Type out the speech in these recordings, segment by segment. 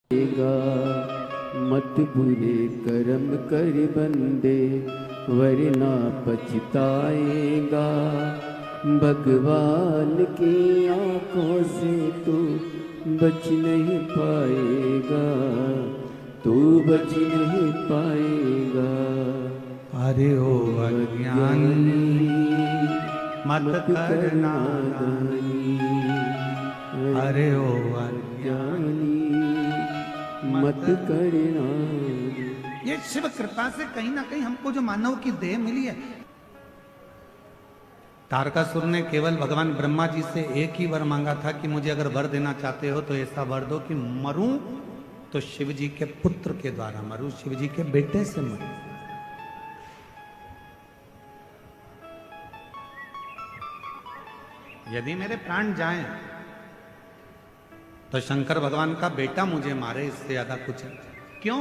मत बुरे कर्म कर बंदे वरना पछताएगा। भगवान की आंखों से तू बच नहीं पाएगा, तू बच नहीं पाएगा। अरे ओ अज्ञानी मत करना दानी, अरे ओ अज्ञानी मत करना। ये शिव कृपा से कहीं ना कहीं हमको जो मानव की देह मिली है। तारकासुर ने केवल भगवान ब्रह्मा जी से एक ही वर मांगा था कि मुझे अगर वर देना चाहते हो तो ऐसा वर दो कि मरूं तो शिव जी के पुत्र के द्वारा मरूं, शिव जी के बेटे से मरूं। यदि मेरे प्राण जाएं तो शंकर भगवान का बेटा मुझे मारे, इससे ज्यादा कुछ है। क्यों?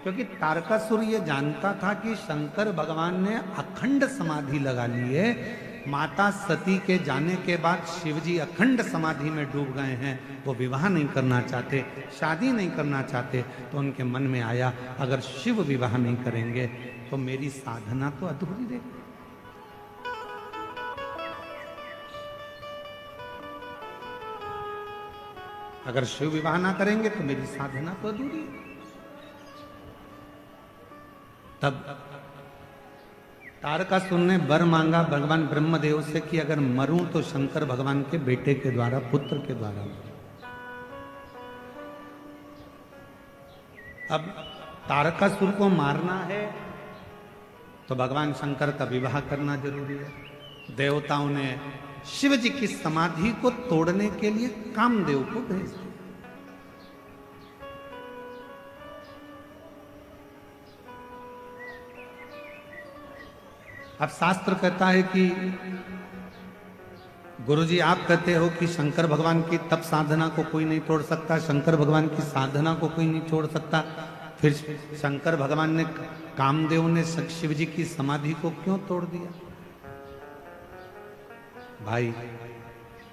क्योंकि तारकासुर ये जानता था कि शंकर भगवान ने अखंड समाधि लगा ली है। माता सती के जाने के बाद शिवजी अखंड समाधि में डूब गए हैं। वो विवाह नहीं करना चाहते, शादी नहीं करना चाहते। तो उनके मन में आया अगर शिव विवाह नहीं करेंगे तो मेरी साधना तो अधूरी रहेगी। अगर शिव विवाह ना करेंगे तो मेरी साधना तो अधूरी है। तब तारकासुर ने वर मांगा भगवान ब्रह्मदेव से कि अगर मरूं तो शंकर भगवान के बेटे के द्वारा, पुत्र के द्वारा मरूं। अब तारकासुर को मारना है तो भगवान शंकर का विवाह करना जरूरी है। देवताओं ने शिव जी की समाधि को तोड़ने के लिए कामदेव को भेज दिया। अब शास्त्र कहता है कि गुरुजी आप कहते हो कि शंकर भगवान की तप साधना को कोई नहीं तोड़ सकता, शंकर भगवान की साधना को कोई नहीं छोड़ सकता, फिर शंकर भगवान ने, कामदेव ने शिव जी की समाधि को क्यों तोड़ दिया? भाई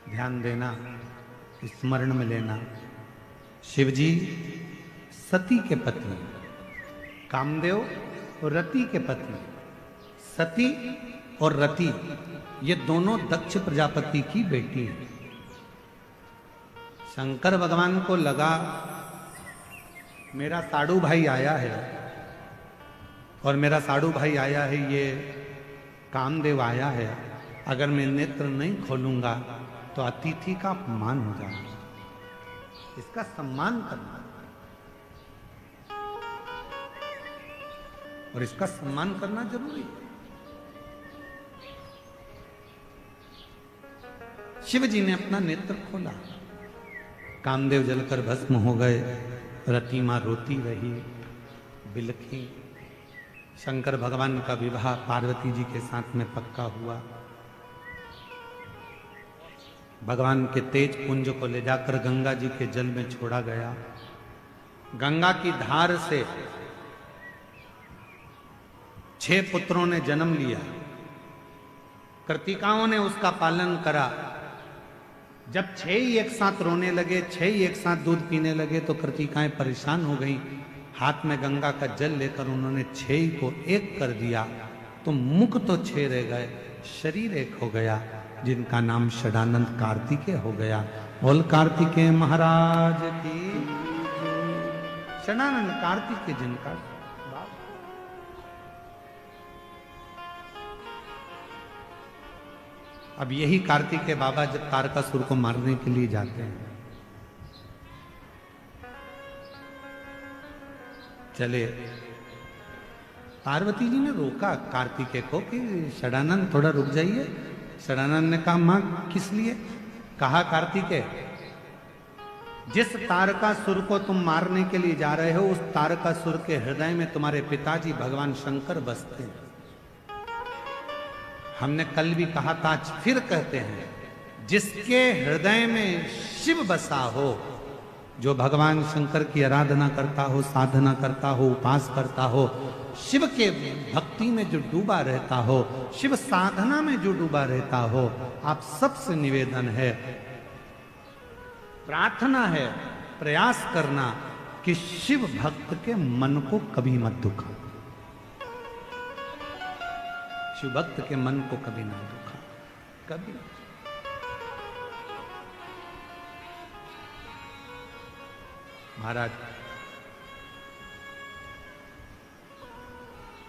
ध्यान देना, स्मरण में लेना, शिव जी सती के पत्नी, कामदेव रति के पत्नी। सती और रति ये दोनों दक्ष प्रजापति की बेटी है। शंकर भगवान को लगा मेरा साड़ू भाई आया है और मेरा साड़ू भाई आया है, ये कामदेव आया है, अगर मैं नेत्र नहीं खोलूंगा तो अतिथि का अपमान हो जाएगा, इसका सम्मान करना और इसका सम्मान करना जरूरी है। शिव जी ने अपना नेत्र खोला, कामदेव जलकर भस्म हो गए, रति मां रोती रही, बिलखी। शंकर भगवान का विवाह पार्वती जी के साथ में पक्का हुआ। भगवान के तेज पुंज को ले जाकर गंगा जी के जल में छोड़ा गया। गंगा की धार से 6 पुत्रों ने जन्म लिया। कृतिकाओं ने उसका पालन करा। जब 6 ही एक साथ रोने लगे, 6 ही एक साथ दूध पीने लगे तो कृतिकाएं परेशान हो गईं। हाथ में गंगा का जल लेकर उन्होंने 6 ही को एक कर दिया तो मुख तो 6 रह गए, शरीर एक हो गया, जिनका नाम षडानंद कार्तिकेय हो गया। बोल कार्तिकेय महाराज की। षडानंद कार्तिकेय जिनका अब यही कार्तिकेय बाबा जब तारकासुर को मारने के लिए जाते हैं, चले, पार्वती जी ने रोका कार्तिकेय को कि षडानंद थोड़ा रुक जाइए। षडानंद ने कहा मां किस लिए? कहा कार्तिकेय जिस तारकासुर को तुम मारने के लिए जा रहे हो उस तारकासुर के हृदय में तुम्हारे पिताजी भगवान शंकर बसते हैं। हमने कल भी कहा था, आज फिर कहते हैं, जिसके हृदय में शिव बसा हो, जो भगवान शंकर की आराधना करता हो, साधना करता हो, उपास करता हो, शिव के भक्ति में जो डूबा रहता हो, शिव साधना में जो डूबा रहता हो, आप सबसे निवेदन है, प्रार्थना है, प्रयास करना कि शिव भक्त के मन को कभी मत दुखा, शिव भक्त के मन को कभी ना दुखा, कभी ना। महाराज,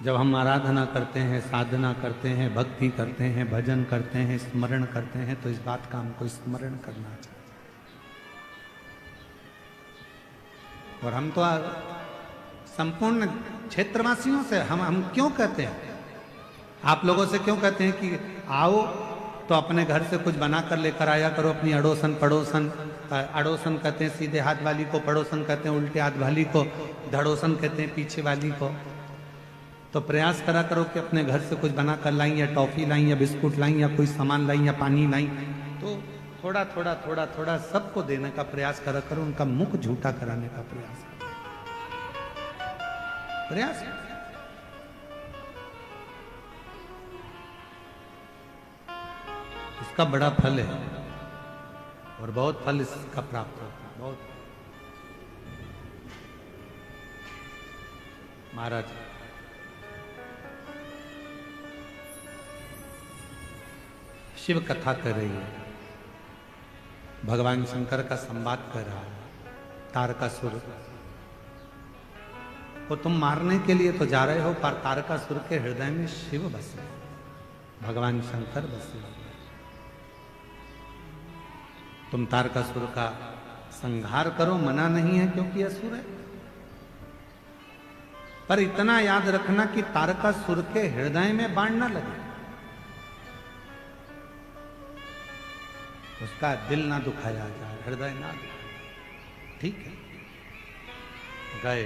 जब हम आराधना करते हैं, साधना करते हैं, भक्ति करते हैं, भजन करते हैं, स्मरण करते हैं, तो इस बात का हमको स्मरण करना चाहिए। और हम तो संपूर्ण क्षेत्रवासियों से हम क्यों कहते हैं, आप लोगों से क्यों कहते हैं कि आओ तो अपने घर से कुछ बना कर लेकर आया करो, अपनी अड़ोसन पड़ोसन, अड़ोसन कहते हैं सीधे हाथ वाली को, पड़ोसन कहते हैं उल्टे हाथ वाली को, धड़ोसन कहते हैं पीछे वाली को। तो प्रयास करा करो कि अपने घर से कुछ बना कर लाई, या टॉफी लाई, या बिस्कुट लाई, या कोई सामान लाई, या पानी लाई, तो थोड़ा थोड़ा थोड़ा थोड़ा सबको देने का प्रयास करा करो, उनका मुख झूठा कराने का प्रयास। इसका बड़ा फल है और बहुत फल इसका प्राप्त होता है, बहुत। महाराज, शिव कथा कर रही है, भगवान शंकर का संवाद कर रहा है, तारकासुर को तुम मारने के लिए तो जा रहे हो, पर तारकासुर के हृदय में शिव बसे, भगवान शंकर बसे। तुम तारकासुर का संहार करो, मना नहीं है क्योंकि असुर है, पर इतना याद रखना कि तारकासुर के हृदय में बाण न लगे, उसका दिल ना दुखाया जाए, हृदय ना दुखाया। ठीक है। गए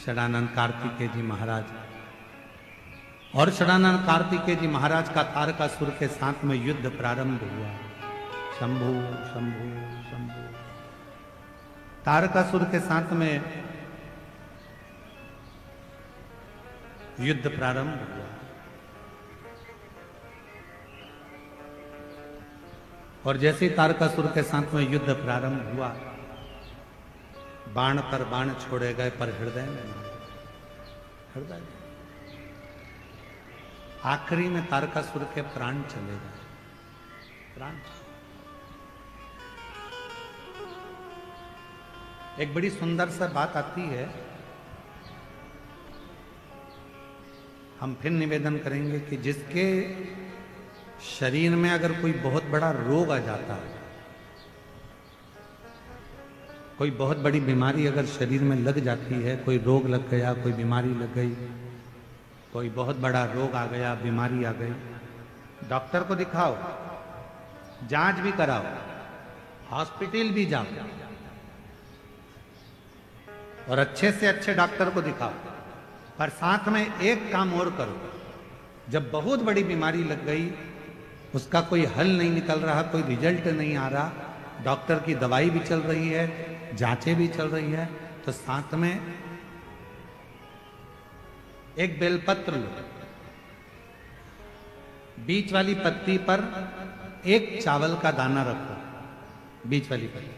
षडानंद कार्तिकेय जी महाराज, और षडानंद कार्तिकेय जी महाराज का तारकासुर के साथ में युद्ध प्रारंभ हुआ। शंभु शंभु शंभु, तारकासुर के साथ में युद्ध प्रारंभ हुआ। और जैसे ही तारकासुर के साथ में युद्ध प्रारंभ हुआ, बाण पर बाण छोड़े गए, पर हृदय में नहीं, हृदय में। आखिरी में तारकासुर के प्राण चले गए, प्राण। एक बड़ी सुंदर सा बात आती है, हम फिर निवेदन करेंगे कि जिसके शरीर में अगर कोई बहुत बड़ा रोग आ जाता है, कोई बहुत बड़ी बीमारी अगर शरीर में लग जाती है, कोई रोग लग गया, कोई बीमारी लग गई, कोई बहुत बड़ा रोग आ गया, बीमारी आ गई, डॉक्टर को दिखाओ, जांच भी कराओ, हॉस्पिटल भी जाओ, और अच्छे से अच्छे डॉक्टर को दिखाओ, पर साथ में एक काम और करो, जब बहुत बड़ी बीमारी लग गई, उसका कोई हल नहीं निकल रहा, कोई रिजल्ट नहीं आ रहा, डॉक्टर की दवाई भी चल रही है, जांचें भी चल रही है, तो साथ में एक बेलपत्र लो, बीच वाली पत्ती पर एक चावल का दाना रखो, बीच वाली पत्ती,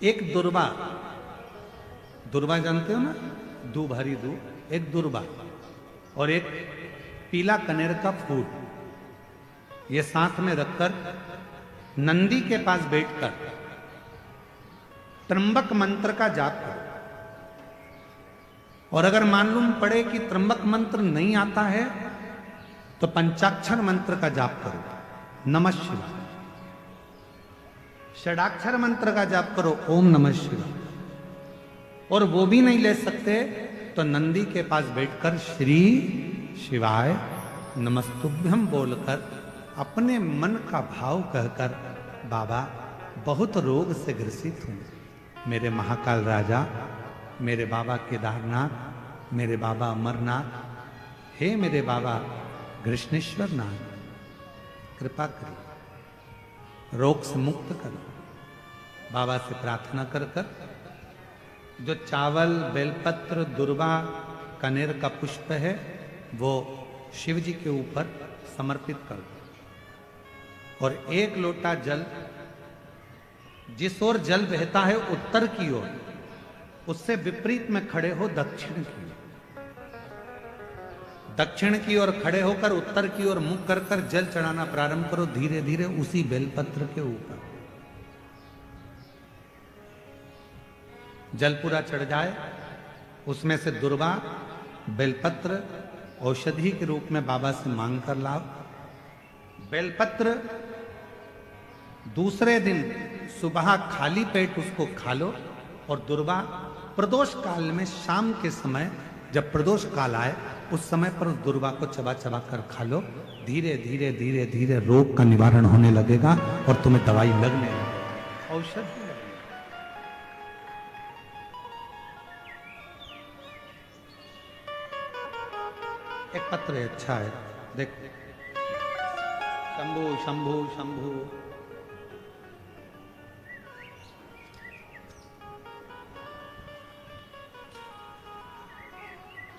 एक दुर्वा, दुर्वा जानते हो ना, दूब, हरी दूब, एक दुर्वा, और एक पीला कनेर का फूल, ये साथ में रखकर नंदी के पास बैठकर त्र्यंबक मंत्र का जाप करो। और अगर मालूम पड़े कि त्र्यंबक मंत्र नहीं आता है, तो पंचाक्षर मंत्र का जाप करो, नमः शिवाय। षडाक्षर मंत्र का जाप करो, ओम नमः शिवाय। और वो भी नहीं ले सकते तो नंदी के पास बैठकर श्री शिवाय नमस्तुभ्यम बोलकर अपने मन का भाव कहकर, बाबा बहुत रोग से ग्रसित हूं, मेरे महाकाल राजा, मेरे बाबा केदारनाथ, मेरे बाबा अमरनाथ, हे मेरे बाबा कृष्णेश्वर नाथ, कृपा करो, रोग से मुक्त करो। बाबा से प्रार्थना कर कर जो चावल, बेलपत्र, दुर्वा, कनेर का पुष्प है, वो शिव जी के ऊपर समर्पित कर दो, और एक लोटा जल जिस ओर जल बहता है उत्तर की ओर, उससे विपरीत में खड़े हो दक्षिण की ओर। दक्षिण की ओर खड़े होकर उत्तर की ओर मुख कर कर जल चढ़ाना प्रारंभ करो, धीरे धीरे उसी बेलपत्र के ऊपर। जल पूरा चढ़ जाए, उसमें से दुर्वा बेलपत्र औषधि के रूप में बाबा से मांग कर लाओ। बेलपत्र दूसरे दिन सुबह खाली पेट उसको खा लो, और दुर्वा प्रदोष काल में शाम के समय जब प्रदोष काल आए उस समय पर उस दुर्वा को चबा चबा कर खा लो। धीरे धीरे धीरे धीरे रोग का निवारण होने लगेगा और तुम्हें दवाई लगने लगेगी, औषधि लगेगी। एक पत्र है, अच्छा है, देख। शंभु शंभु शंभु।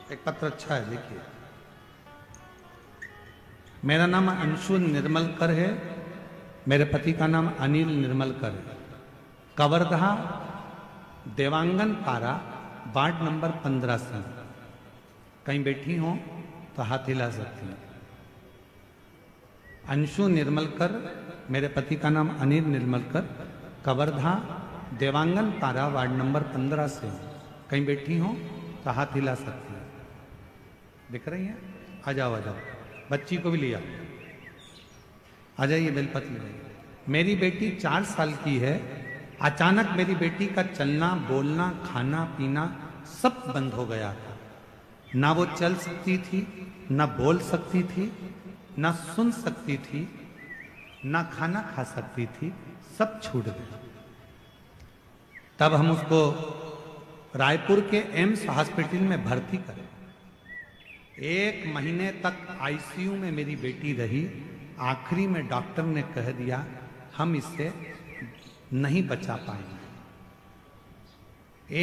एक पत्र अच्छा है, देखिए। मेरा नाम अंशु निर्मलकर है, मेरे पति का नाम अनिल निर्मलकर है। कवर्धा देवांगन पारा वार्ड नंबर 15 से। कहीं बैठी हो तो हाथ हिला सकती हैं। अंशु निर्मलकर, मेरे पति का नाम अनिल निर्मलकर, कवर्धा देवांगन पारा वार्ड नंबर 15 से। कहीं बैठी हो तो हाथ हिला सकती हैं। दिख रही हैं? आ जाओ आ जाओ, बच्ची को भी लिया, आ जाइए, बेलपत्र ले। मेरी बेटी 4 साल की है। अचानक मेरी बेटी का चलना, बोलना, खाना पीना सब बंद हो गया था। ना वो चल सकती थी, ना बोल सकती थी, ना सुन सकती थी, ना खाना खा सकती थी, सब छूट गया। तब हम उसको रायपुर के एम्स हॉस्पिटल में भर्ती करें। 1 महीने तक आईसीयू में मेरी बेटी रही। आखिरी में डॉक्टर ने कह दिया हम इसे नहीं बचा पाएंगे।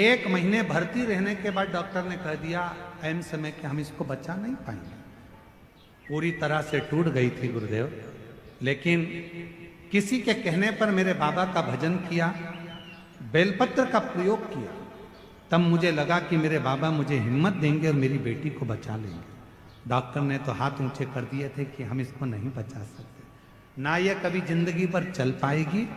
1 महीने भर्ती रहने के बाद डॉक्टर ने कह दिया एम्स में कि हम इसको बचा नहीं पाएंगे। पूरी तरह से टूट गई थी गुरुदेव। लेकिन किसी के कहने पर मेरे बाबा का भजन किया, बेलपत्र का प्रयोग किया। तब मुझे लगा कि मेरे बाबा मुझे हिम्मत देंगे और मेरी बेटी को बचा लेंगे। डॉक्टर ने तो हाथ ऊंचे कर दिए थे कि हम इसको नहीं बचा सकते। ना ये कभी जिंदगी पर चल पाएगी,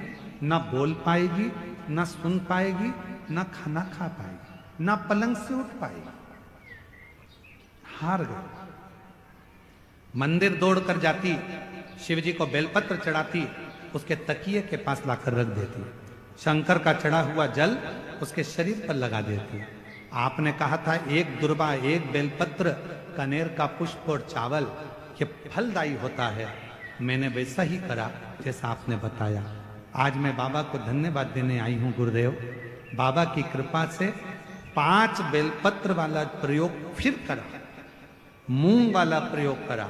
ना बोल पाएगी, ना सुन पाएगी, ना खाना खा पाएगी, ना पलंग से उठ पाएगी। हार गए। मंदिर दौड़ कर जाती, शिव जी को बेलपत्र चढ़ाती, उसके तकिए के पास लाकर रख देती। शंकर का चढ़ा हुआ जल उसके शरीर पर लगा देती। आपने कहा था 1 दुर्वा 1 बेलपत्र, कनेर का पुष्प और चावल ये फलदायी होता है। मैंने वैसा ही करा जैसा आपने बताया। आज मैं बाबा को धन्यवाद देने आई हूँ गुरुदेव। बाबा की कृपा से 5 बेलपत्र वाला प्रयोग फिर करा, मूंग वाला प्रयोग करा,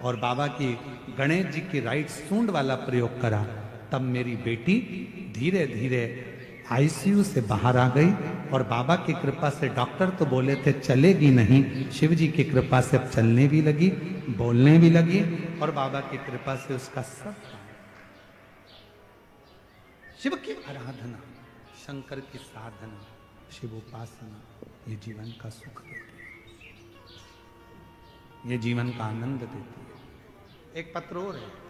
और बाबा की गणेश जी की राइट सूंड वाला प्रयोग करा। तब मेरी बेटी धीरे धीरे आईसीयू से बाहर आ गई। और बाबा की कृपा से डॉक्टर तो बोले थे चलेगी नहीं, शिव जी की कृपा से अब चलने भी लगी, बोलने भी लगी, और बाबा की कृपा से उसका सब। शिव की आराधना, शंकर की साधना, शिव उपासना ये जीवन का सुख देती है, ये जीवन का आनंद देती है। एक पत्र और है।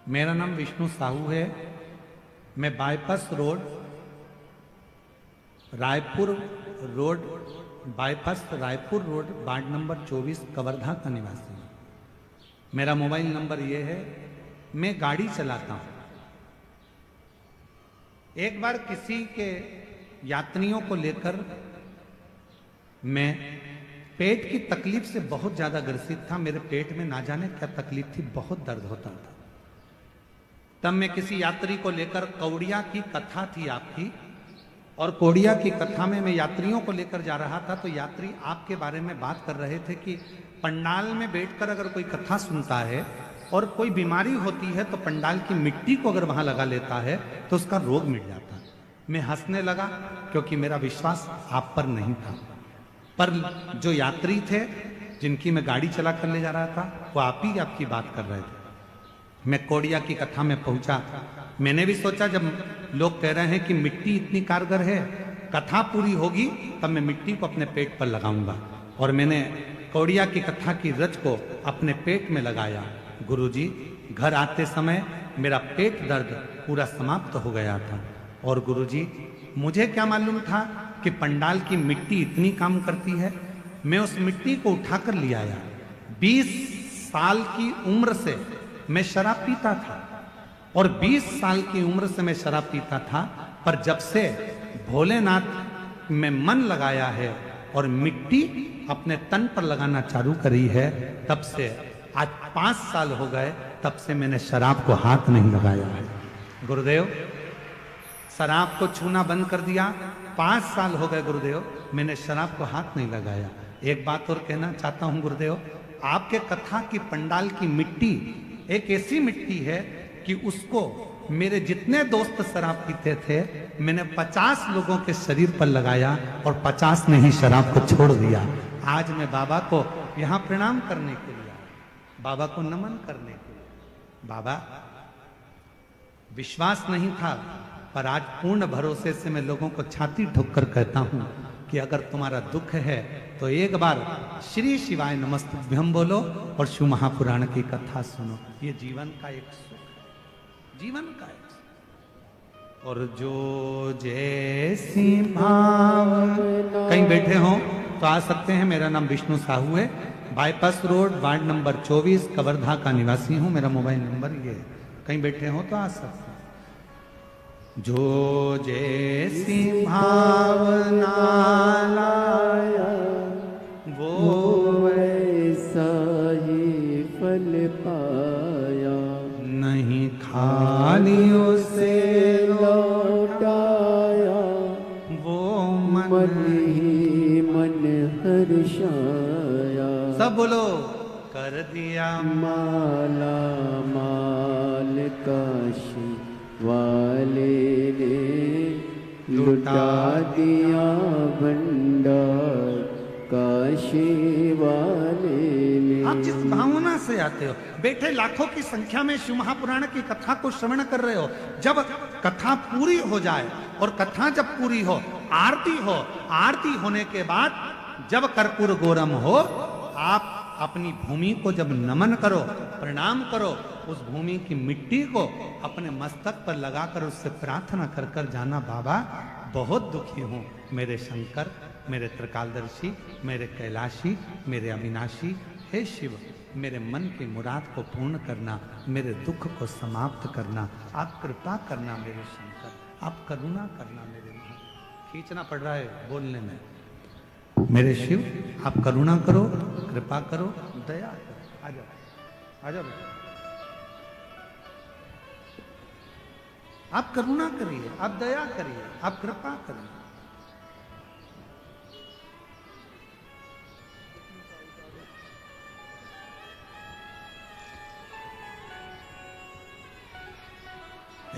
मेरा नाम विष्णु साहू है। मैं bypass road, Raipur road, bypass Raipur road ward number 24 Kawardha का निवासी हूँ। मेरा मोबाइल नंबर ये है। मैं गाड़ी चलाता हूँ। एक बार किसी के यात्रियों को लेकर मैं पेट की तकलीफ से बहुत ज्यादा ग्रसित था। मेरे पेट में ना जाने क्या तकलीफ थी, बहुत दर्द होता था। तब मैं किसी यात्री को लेकर, कौड़िया की कथा थी आपकी, और कौड़िया की कथा में मैं यात्रियों को लेकर जा रहा था। तो यात्री आपके बारे में बात कर रहे थे कि पंडाल में बैठकर अगर कोई कथा सुनता है और कोई बीमारी होती है तो पंडाल की मिट्टी को अगर वहां लगा लेता है तो उसका रोग मिट जाता है। मैं हंसने लगा क्योंकि मेरा विश्वास आप पर नहीं था, पर जो यात्री थे जिनकी मैं गाड़ी चला कर ले जा रहा था वो आप ही आपकी बात कर रहे थे। मैं कोड़िया की कथा में पहुंचा, मैंने भी सोचा जब लोग कह रहे हैं कि मिट्टी इतनी कारगर है, कथा पूरी होगी तब मैं मिट्टी को अपने पेट पर लगाऊंगा, और मैंने कोड़िया की कथा की रच को अपने पेट में लगाया। गुरुजी, घर आते समय मेरा पेट दर्द पूरा समाप्त हो गया था, और गुरुजी मुझे क्या मालूम था कि पंडाल की मिट्टी इतनी काम करती है। मैं उस मिट्टी को उठाकर ले आया। 20 साल की उम्र से मैं शराब पीता था, और 20 साल की उम्र से मैं शराब पीता था, पर जब से भोलेनाथ में मन लगाया है और मिट्टी अपने तन पर लगाना चालू करी है, तब से आज 5 साल हो गए, तब से मैंने शराब को हाथ नहीं लगाया है। गुरुदेव, शराब को छूना बंद कर दिया, 5 साल हो गए गुरुदेव, मैंने शराब को हाथ नहीं लगाया। एक बात और कहना चाहता हूं गुरुदेव, आपके कथा की पंडाल की मिट्टी एक ऐसी मिट्टी है कि उसको मेरे जितने दोस्त शराब पीते थे, मैंने 50 लोगों के शरीर पर लगाया और 50 ने ही शराब को छोड़ दिया। आज मैं बाबा को यहाँ प्रणाम करने के लिए, बाबा को नमन करने के लिए। बाबा, विश्वास नहीं था, पर आज पूर्ण भरोसे से मैं लोगों को छाती ठोक कर कहता हूं कि अगर तुम्हारा दुख है तो एक बार श्री शिवाय नमस्तुभ्यम बोलो और शिव महापुराण की कथा सुनो। ये जीवन का एक सुख है, जीवन का एक सुख। और जो जैसी भावना, कहीं बैठे हो तो आ सकते हैं। मेरा नाम विष्णु साहू है, bypass road, ward number 24, Kawardha का निवासी हूं। मेरा मोबाइल नंबर ये है, कहीं बैठे हो तो आ सकते हैं। जो जैसी भावना लाया वो वैसा ही फल पाया, नहीं खाली उसे लौटाया, वो मन ही मन हर्षाया। सब बोलो, कर दिया माला माल काशी वाले ने लुटा दिया भंडार काशी वाले ने। आप जिस भावना से आते हो, बैठे लाखों की संख्या में शिव महापुराण की कथा को श्रवण कर रहे हो, जब कथा पूरी हो जाए और कथा जब पूरी हो, आरती होने के बाद जब कर्पूर गौरम हो, आप अपनी भूमि को जब नमन करो, प्रणाम करो, उस भूमि की मिट्टी को अपने मस्तक पर लगाकर उससे प्रार्थना कर कर जाना, बाबा बहुत दुखी हूँ, मेरे शंकर, मेरे त्रिकालदर्शी, मेरे कैलाशी, मेरे अविनाशी, हे शिव, मेरे मन की मुराद को पूर्ण करना, मेरे दुख को समाप्त करना, आप कृपा करना मेरे शंकर, आप करुणा करना मेरे मन। खींचना पड़ रहा है बोलने में। मेरे शिव, आप करुणा करो, कृपा करो, दया करो। आ जाओ, आ जाओ बेटा। आप करुणा करिए, आप दया करिए, आप कृपा करिए।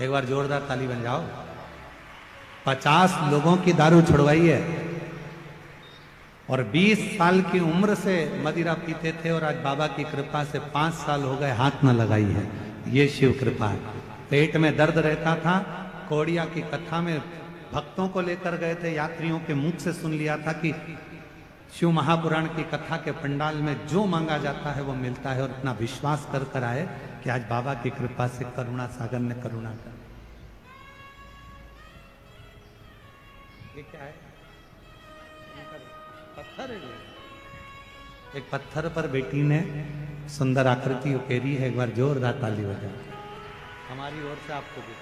एक बार जोरदार ताली बन जाओ। 50 लोगों की दारू छुड़वाई है, और 20 साल की उम्र से मदिरा पीते थे, और आज बाबा की कृपा से 5 साल हो गए हाथ न लगाई है। ये शिव कृपा है। पेट में दर्द रहता था, कोड़िया की कथा में भक्तों को लेकर गए थे, यात्रियों के मुख से सुन लिया था कि शिव महापुराण की कथा के पंडाल में जो मांगा जाता है वो मिलता है, और इतना विश्वास कर कर आए कि आज बाबा की कृपा से करुणा सागर ने करुणा कर। ये क्या है? पत्थर है ये। एक पत्थर पर बेटी ने सुंदर आकृति उकेरी है। एक बार जोरदार ताली बजाओ हमारी ओर से आपको भी।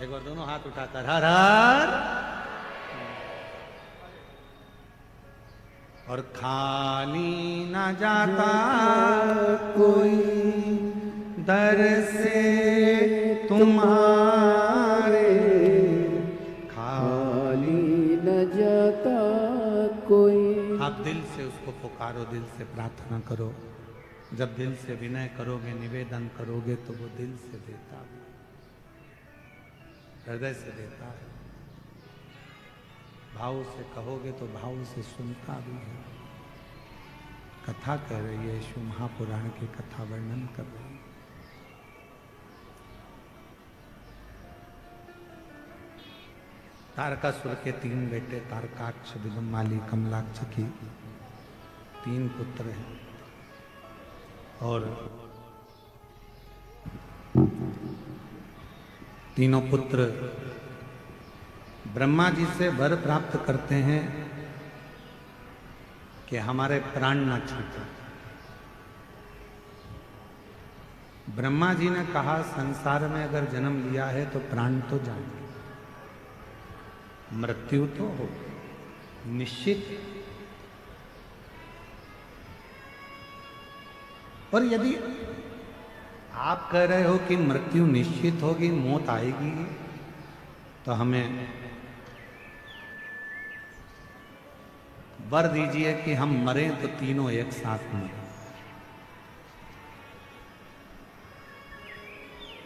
एक बार दोनों हाथ उठाकर हर हर, और खाली न जाता कोई दर से तुम्हारा, जाता कोई। आप दिल से उसको पुकारो, दिल से प्रार्थना करो। जब दिल से विनय करोगे, निवेदन करोगे, तो वो दिल से देता है, हृदय से देता है। भाव से कहोगे तो भाव से सुनता भी है। कथा कह रही है, यीशु महापुराण की कथा वर्णन कर रही है। तारकासुर के 3 बेटे, तारकाक्ष, विदुमाली, कमलाक्ष की 3 पुत्र हैं। और तीनों पुत्र ब्रह्मा जी से वर प्राप्त करते हैं कि हमारे प्राण न छूटे। ब्रह्मा जी ने कहा, संसार में अगर जन्म लिया है तो प्राण तो जाएंगे, मृत्यु तो हो निश्चित। और यदि आप कह रहे हो कि मृत्यु निश्चित होगी, मौत आएगी, तो हमें वर दीजिए कि हम मरें तो तीनों एक साथ मरें।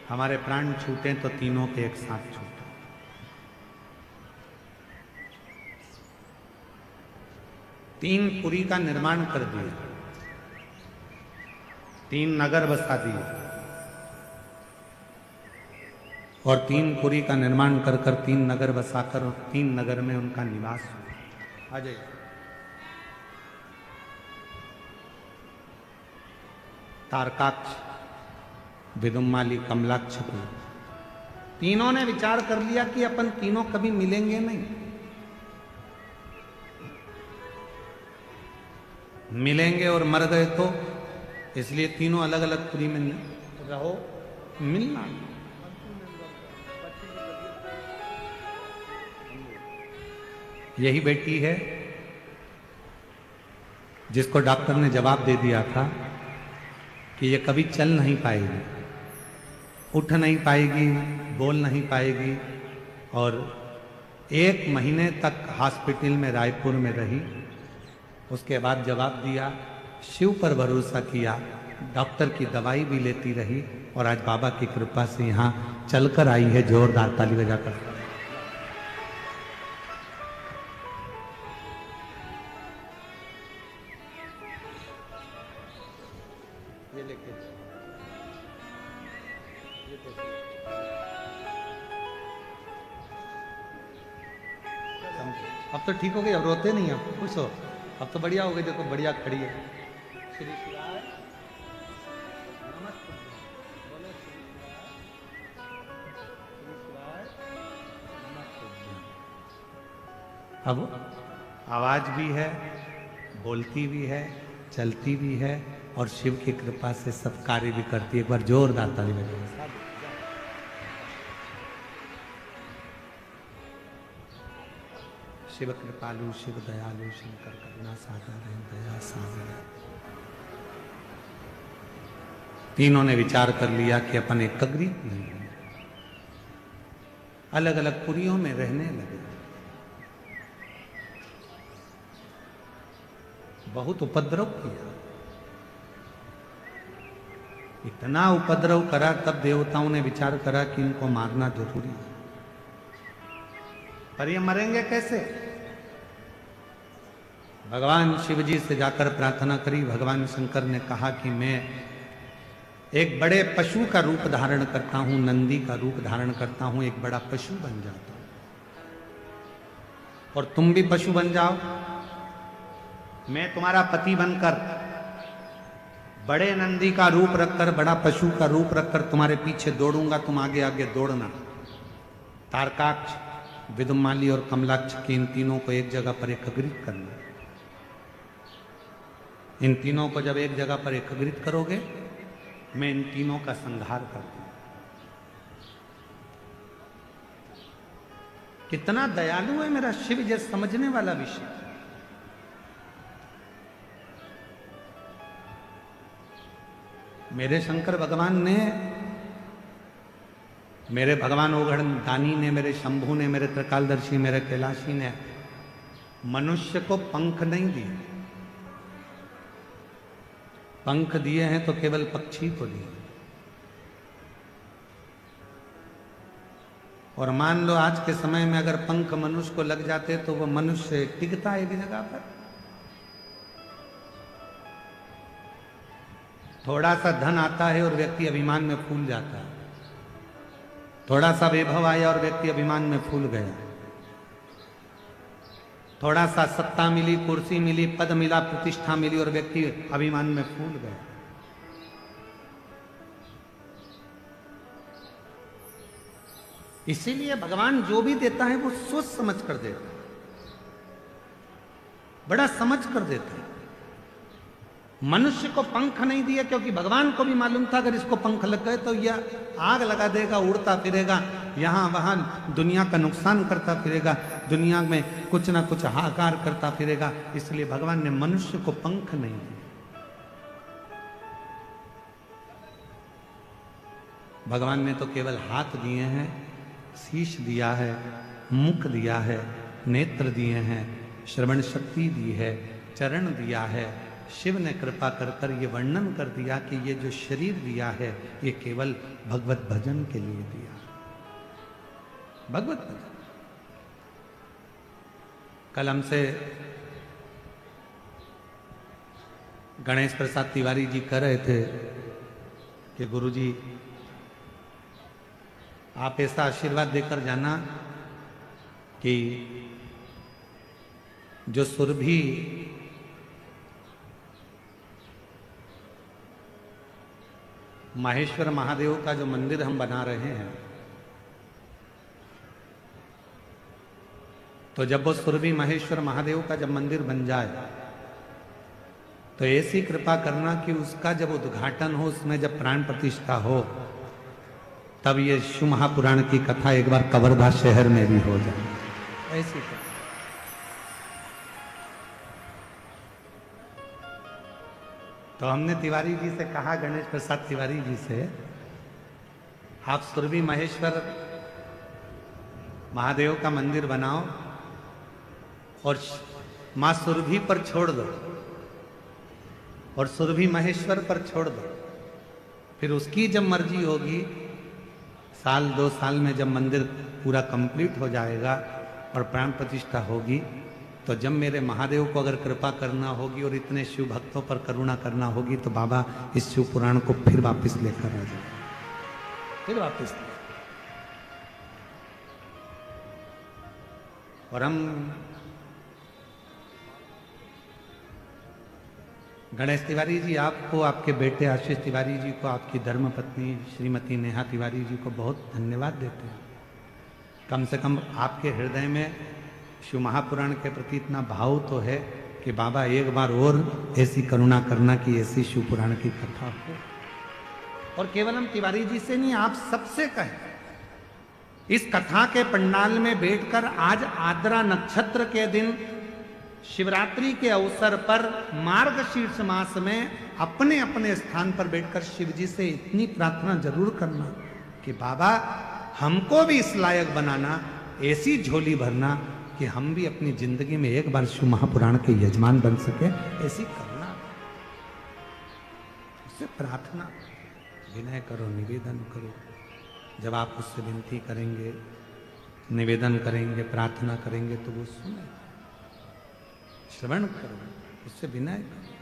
हमारे प्राण छूटें तो तीनों के एक साथ छूटें। 3 पुरी का निर्माण कर दिया, 3 नगर बसा दिए, और 3 पुरी का निर्माण कर 3 नगर बसाकर 3 नगर में उनका निवास हुआ। आ जाइए। तारकाक्ष, विदुमाली, कमलाक्ष को तीनों ने विचार कर लिया कि अपन तीनों कभी मिलेंगे नहीं, मिलेंगे और मर गए तो, इसलिए तीनों अलग अलग पुरी में रहो, मिलना। यही बेटी है जिसको डॉक्टर ने जवाब दे दिया था कि ये कभी चल नहीं पाएगी, उठ नहीं पाएगी, बोल नहीं पाएगी, और 1 महीने तक हॉस्पिटल में रायपुर में रही। उसके बाद जवाब दिया, शिव पर भरोसा किया, डॉक्टर की दवाई भी लेती रही, और आज बाबा की कृपा से यहाँ चलकर आई है। जोरदार ताली बजाकर। ये लेके अब तो ठीक हो गई, अब रोते नहीं, अब खुश हो, अब तो बढ़िया हो गई। देखो बढ़िया खड़ी है। श्री शिवाय नमस्ते, बोलो श्री शिवाय नमस्ते। अब आवाज भी है, बोलती भी है, चलती भी है, और शिव की कृपा से सब कार्य भी करती है। एक बार जोरदार ताली बजाइए। शिव कृपालु, शिव दयालु, शंकर करुणा सागर है, दया सागर है। तीनों ने विचार कर लिया कि अपन एकाग्रित नहीं है, अलग अलग पुरियों में रहने लगे। बहुत उपद्रव किया, इतना उपद्रव करा, तब देवताओं ने विचार करा कि इनको मारना जरूरी है। पर ये मरेंगे कैसे? भगवान शिव जी से जाकर प्रार्थना करी। भगवान शंकर ने कहा कि मैं एक बड़े पशु का रूप धारण करता हूं, नंदी का रूप धारण करता हूं, एक बड़ा पशु बन जाता हूं, और तुम भी पशु बन जाओ। मैं तुम्हारा पति बनकर बड़े नंदी का रूप रखकर, बड़ा पशु का रूप रखकर तुम्हारे पीछे दौड़ूंगा, तुम आगे आगे दौड़ना। तारकाक्ष, विदुमाली और कमलाक्ष के इन तीनों को एक जगह पर एकत्रित करना। इन तीनों को जब एक जगह पर एकत्रित करोगे, मैं इन तीनों का संहार कर दूंगा। कितना दयालु है मेरा शिव, जैसे समझने वाला विषय। मेरे शंकर भगवान ने, मेरे भगवान ओघड़ दानी ने, मेरे शंभू ने, मेरे त्रिकालदर्शी, मेरे कैलाशी ने मनुष्य को पंख नहीं दिए, पंख दिए हैं तो केवल पक्षी को दिए। और मान लो आज के समय में अगर पंख मनुष्य को लग जाते तो वो मनुष्य टिकता है एक जगह पर। थोड़ा सा धन आता है और व्यक्ति अभिमान में फूल जाता है, थोड़ा सा वैभव आया और व्यक्ति अभिमान में फूल गया, थोड़ा सा सत्ता मिली, कुर्सी मिली, पद मिला, प्रतिष्ठा मिली और व्यक्ति अभिमान में फूल गया। इसीलिए भगवान जो भी देता है वो सोच समझ कर देता है, बड़ा समझ कर देता है। मनुष्य को पंख नहीं दिए क्योंकि भगवान को भी मालूम था अगर इसको पंख लग गए तो यह आग लगा देगा, उड़ता फिरेगा, यहां वहां दुनिया का नुकसान करता फिरेगा, दुनिया में कुछ ना कुछ हाहाकार करता फिरेगा। इसलिए भगवान ने मनुष्य को पंख नहीं दिए। भगवान ने तो केवल हाथ दिए हैं, शीश दिया है, मुख दिया है, नेत्र दिए हैं, श्रवण शक्ति दी है, चरण दिया है। शिव ने कृपा कर कर ये वर्णन कर दिया कि ये जो शरीर दिया है ये केवल भगवत भजन के लिए दिया, भगवत भजन। कल हमसे गणेश प्रसाद तिवारी जी कह रहे थे कि गुरुजी आप ऐसा आशीर्वाद देकर जाना कि जो सुरभि माहेश्वर महादेव का जो मंदिर हम बना रहे हैं, तो जब वो सुरभि महेश्वर महादेव का जब मंदिर बन जाए तो ऐसी कृपा करना कि उसका जब उद्घाटन हो, उसमें जब प्राण प्रतिष्ठा हो, तब ये शिव महापुराण की कथा एक बार कवर्धा शहर में भी हो जाए। ऐसी कथा। तो हमने तिवारी जी से कहा, गणेश प्रसाद तिवारी जी से, आप सुरभि महेश्वर महादेव का मंदिर बनाओ और मां सुरभि पर छोड़ दो और सुरभि महेश्वर पर छोड़ दो। फिर उसकी जब मर्जी होगी, साल 2 साल में जब मंदिर पूरा कंप्लीट हो जाएगा और प्राण प्रतिष्ठा होगी, तो जब मेरे महादेव को अगर कृपा करना होगी और इतने शिव भक्तों पर करुणा करना होगी तो बाबा इस शिव पुराण को फिर वापस लेकर आ जाए, फिर वापस। और हम गणेश तिवारी जी, आपको, आपके बेटे आशीष तिवारी जी को, आपकी धर्मपत्नी श्रीमती नेहा तिवारी जी को बहुत धन्यवाद देते हैं। कम से कम आपके हृदय में शिव महापुराण के प्रति इतना भाव तो है कि बाबा एक बार और ऐसी करुणा करना कि ऐसी शिव पुराण की कथा हो। और केवल हम तिवारी जी से नहीं, आप सबसे कहें, इस कथा के पंडाल में बैठकर आज आद्रा नक्षत्र के दिन शिवरात्रि के अवसर पर मार्गशीर्ष मास में अपने अपने स्थान पर बैठकर शिव जी से इतनी प्रार्थना जरूर करना कि बाबा हमको भी इस लायक बनाना, ऐसी झोली भरना कि हम भी अपनी जिंदगी में एक बार शिव महापुराण के यजमान बन सके, ऐसी करना, उससे प्रार्थना, विनय करो, निवेदन करो। जब आप उससे विनती करेंगे, निवेदन करेंगे, प्रार्थना करेंगे तो वो सुने। श्रवण करो, उससे विनय करो।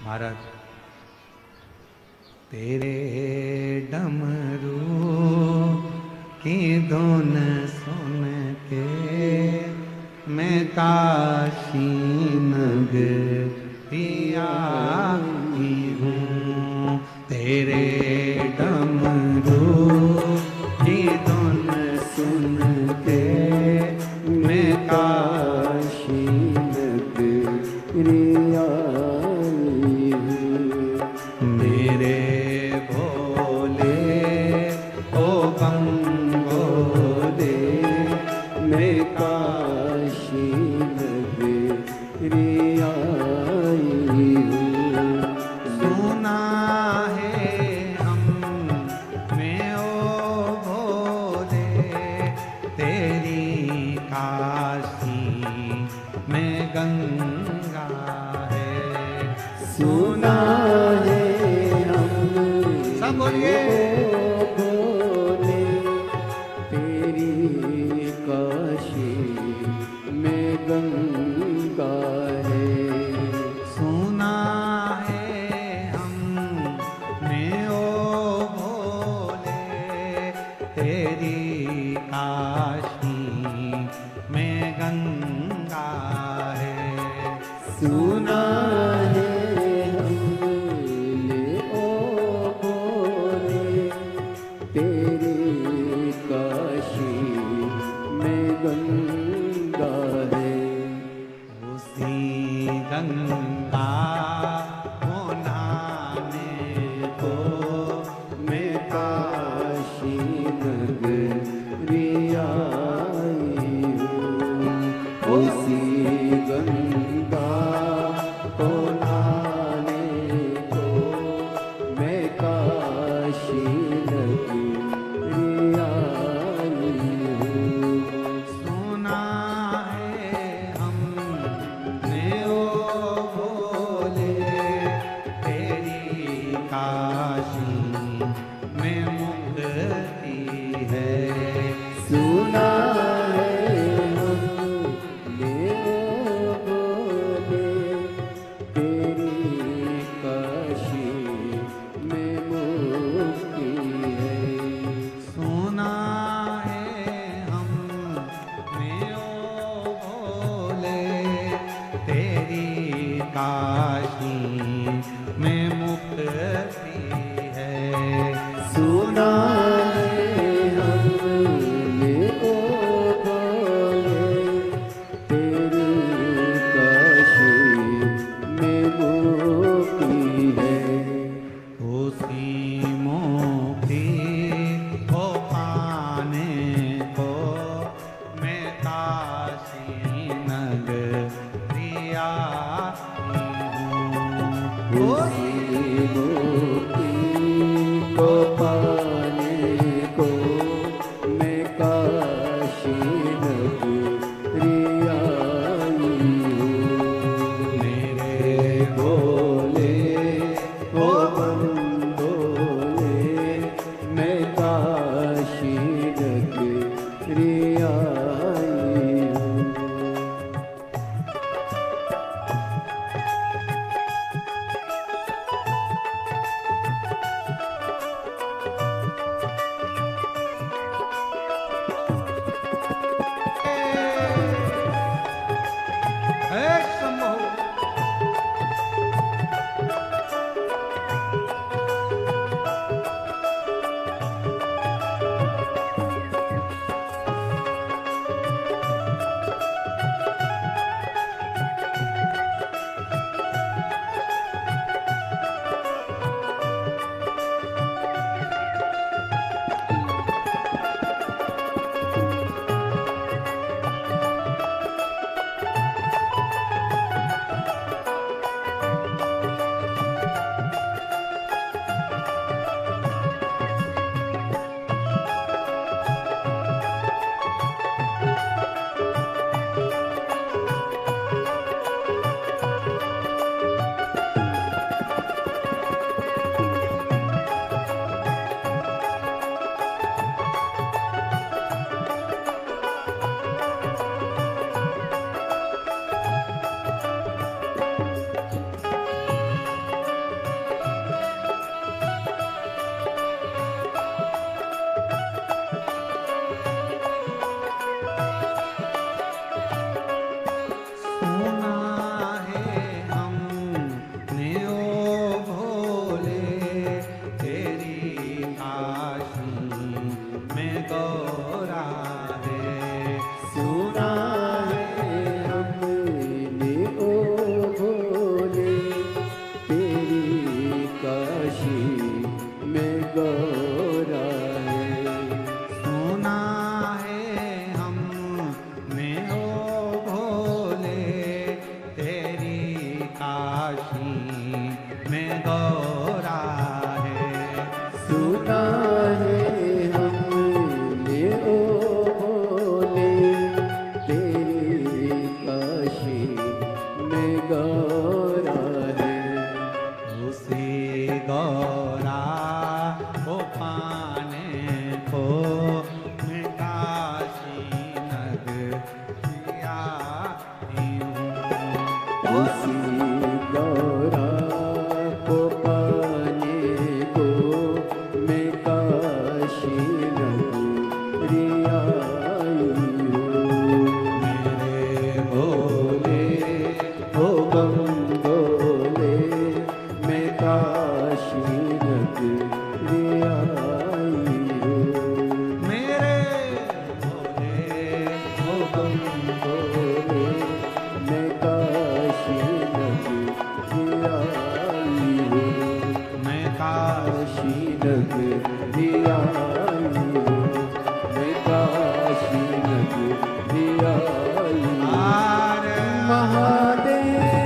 महाराज, तेरे डमरू की धुन सुन के मैं काशी नगरिया आई हूँ। तेरे डमरू की धुन सुन के मैं काशी नगरिया आई हूँ। मेरे भोले ओ बम भोले, मैं काशी नगरिया आई हूँ। सुना है हमने ओ भोले तेरी काशी में गंगा है। सुना है हमने सब बोलिए बोले तेरी काशी में गंगा है। सुना है हमने ओ भोले तेरी काशी में गंगा है। सुना है हमने ओ भोले तेरी काशी में गंगा है। उसी गंगा को नहाने को मैं काशी नगरी आई हूँ। उसी गंगा को नहाने को मैं काशी नगरी आई हूँ। सुना है हमने ओ भोले तेरी काशी में मुक्ति है। सुना है हमने ओ बम बोले मैं काशी नगरी आई हूँ, मैं काशी काशी नगरी आई हूँ, मैं काशी नगरी आई हूँ। महादेव है।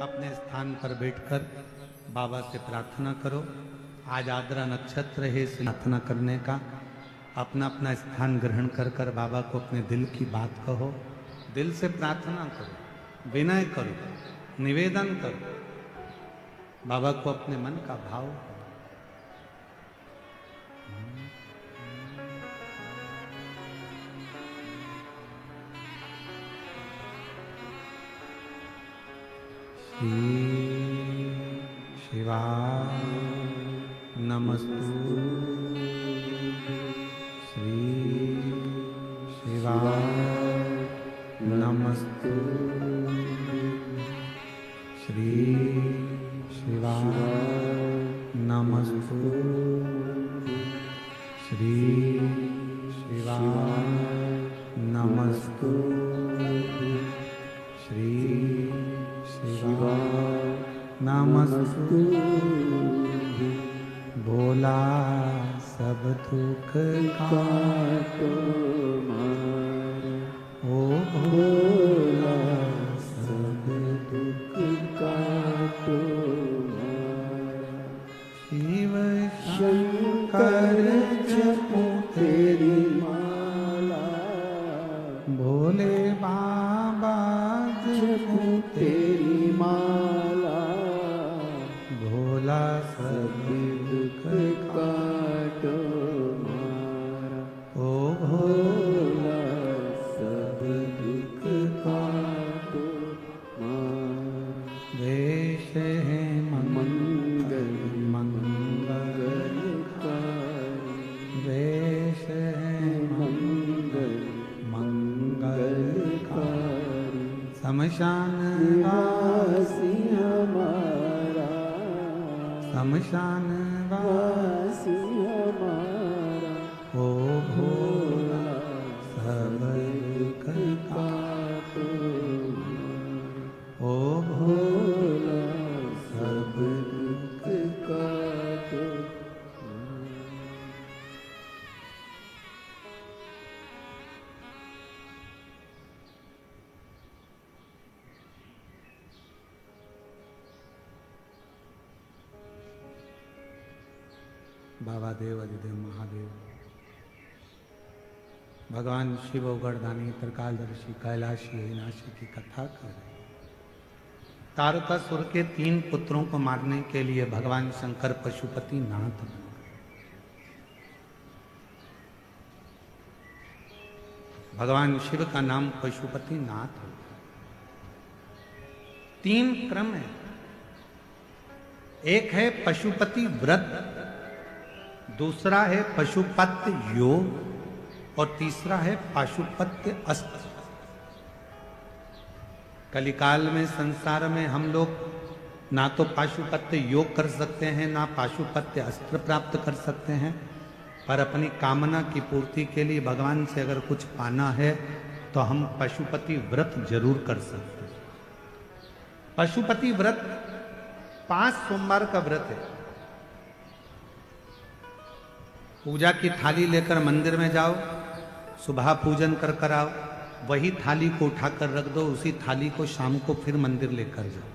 अपने स्थान पर बैठकर बाबा से प्रार्थना करो। आज आद्रा नक्षत्र है, इस प्रार्थना करने का अपना अपना स्थान ग्रहण कर कर बाबा को अपने दिल की बात कहो, दिल से प्रार्थना करो, विनय करो, निवेदन करो, बाबा को अपने मन का भाव करो। शिवाय नमस्तु, श्री शिवाय नमस्तु, श्री शिवाय नमस्तु, श्री शिवाय नमस्तु, श्री शिवाय नमस्तु। भोला सब दुख काटो मारा, ओ भोला सब दुख काटो मारा। शिव शंकर जपो तेरी माला, भोले बाबा जपो तेरी माला। भोला सब दुख काटो मारा, ओ भोला सब दुख काटो मारा। वेश है मंगल मंगल, कारी, वेश है मंगल मंगलकारी। शमशान वासी हमारा, शमशान वासी हमारा। ओ भोला भोला सब दुख काटो मारा, ओ भोला सब दुख काटो मारा। बाबा देव अधिदेव महादेव, भगवान शिव गढ़दानी त्रिकालदर्शी कैलाशी अविनाशी की कथा कर रहे हैं। तारकासुर के 3 पुत्रों को मारने के लिए भगवान शंकर पशुपति नाथ बन गए। भगवान शिव का नाम पशुपति नाथ है। 3 क्रम है। एक है पशुपति व्रत, दूसरा है पशुपत्य योग और तीसरा है पाशुपत्य अस्त्र। कलिकाल में संसार में हम लोग ना तो पाशुपत्य योग कर सकते हैं, ना पाशुपत्य अस्त्र प्राप्त कर सकते हैं, पर अपनी कामना की पूर्ति के लिए भगवान से अगर कुछ पाना है तो हम पशुपति व्रत जरूर कर सकते हैं। पशुपति व्रत 5 सोमवार का व्रत है। पूजा की थाली लेकर मंदिर में जाओ, सुबह पूजन कर कर आओ, वही थाली को उठाकर रख दो, उसी थाली को शाम को फिर मंदिर लेकर जाओ।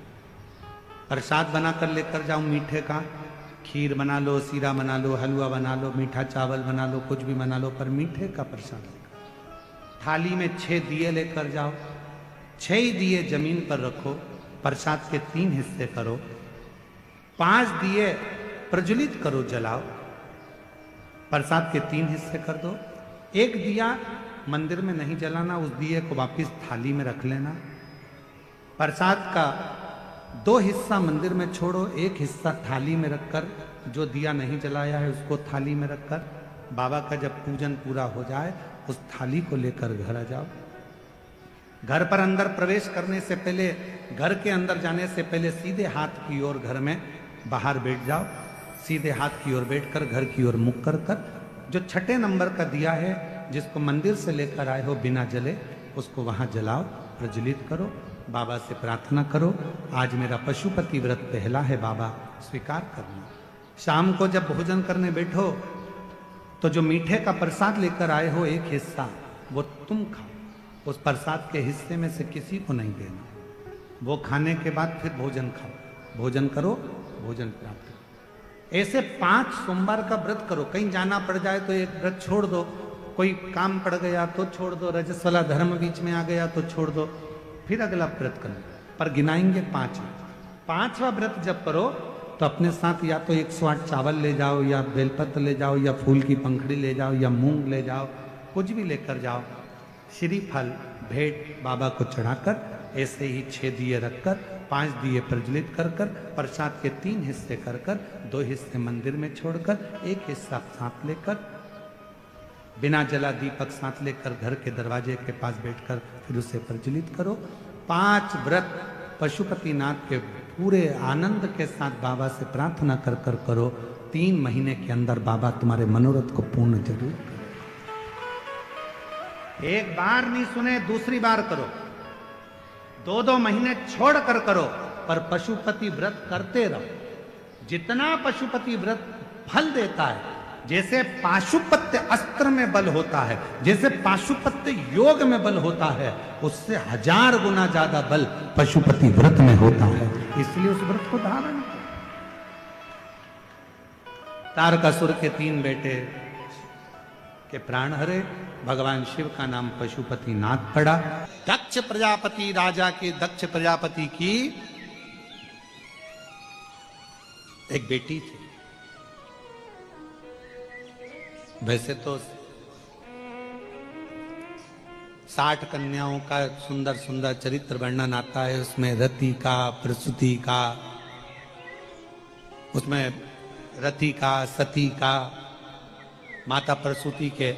प्रसाद बनाकर लेकर जाओ, मीठे का खीर बना लो, सीरा बना लो, हलवा बना लो, मीठा चावल बना लो, कुछ भी बना लो, पर मीठे का प्रसाद लेकर। थाली में 6 दिए लेकर जाओ, 6 ही दिए जमीन पर रखो, प्रसाद के 3 हिस्से करो, 5 दिए प्रज्वलित करो, जलाओ, प्रसाद के 3 हिस्से कर दो। 1 दिया मंदिर में नहीं जलाना, उस दिए को वापस थाली में रख लेना। प्रसाद का 2 हिस्सा मंदिर में छोड़ो, 1 हिस्सा थाली में रखकर, जो दिया नहीं जलाया है उसको थाली में रखकर, बाबा का जब पूजन पूरा हो जाए उस थाली को लेकर घर आ जाओ। घर पर अंदर प्रवेश करने से पहले, घर के अंदर जाने से पहले सीधे हाथ की ओर घर में बाहर बैठ जाओ। सीधे हाथ की ओर बैठकर घर की ओर मुख कर कर जो 6ठे नंबर का दिया है जिसको मंदिर से लेकर आए हो बिना जले उसको वहां जलाओ, प्रज्वलित करो, बाबा से प्रार्थना करो, आज मेरा पशुपति व्रत पहला है बाबा, स्वीकार करना। शाम को जब भोजन करने बैठो तो जो मीठे का प्रसाद लेकर आए हो एक हिस्सा वो तुम खाओ, उस प्रसाद के हिस्से में से किसी को नहीं देना। वो खाने के बाद फिर भोजन खाओ, भोजन करो, भोजन प्राप्त करो। ऐसे 5 सोमवार का व्रत करो। कहीं जाना पड़ जाए तो एक व्रत छोड़ दो, कोई काम पड़ गया तो छोड़ दो, रजस वाला धर्म बीच में आ गया तो छोड़ दो, फिर अगला व्रत करो। पर गिनाएंगे 5। 5वां व्रत जब करो तो अपने साथ या तो 108 चावल ले जाओ, या बेलपत्र ले जाओ, या फूल की पंखड़ी ले जाओ, या मूंग ले जाओ, कुछ भी लेकर जाओ। श्रीफल भेंट बाबा को चढ़ाकर ऐसे ही 6 दिए रखकर 5 दिए प्रज्वलित कर कर प्रसाद के 3 हिस्से कर कर 2 हिस्से मंदिर में छोड़कर 1 हिस्सा साथ लेकर बिना जला दीपक साथ लेकर घर के दरवाजे के पास बैठकर फिर उसे प्रज्वलित करो। 5 व्रत पशुपतिनाथ के पूरे आनंद के साथ बाबा से प्रार्थना कर कर करो। 3 महीने के अंदर बाबा तुम्हारे मनोरथ को पूर्ण जरूर करो। एक बार नहीं सुने, दूसरी बार करो, 2-2 महीने छोड़ कर करो, पर पशुपति व्रत करते रहो। जितना पशुपति व्रत फल देता है, जैसे पाशुपत्य अस्त्र में बल होता है, जैसे पाशुपत्य योग में बल होता है, उससे 1000 गुना ज्यादा बल पशुपति व्रत में होता है। इसलिए उस व्रत को धारण करो। तारकासुर के 3 बेटे के प्राण हरे, भगवान शिव का नाम पशुपति नाथ पड़ा। दक्ष प्रजापति राजा के दक्ष प्रजापति की एक बेटी थी। वैसे तो 60 कन्याओं का सुंदर सुंदर चरित्र वर्णन आता है, उसमें रति का, प्रसूति का, उसमें रति का, सती का, माता प्रसूति के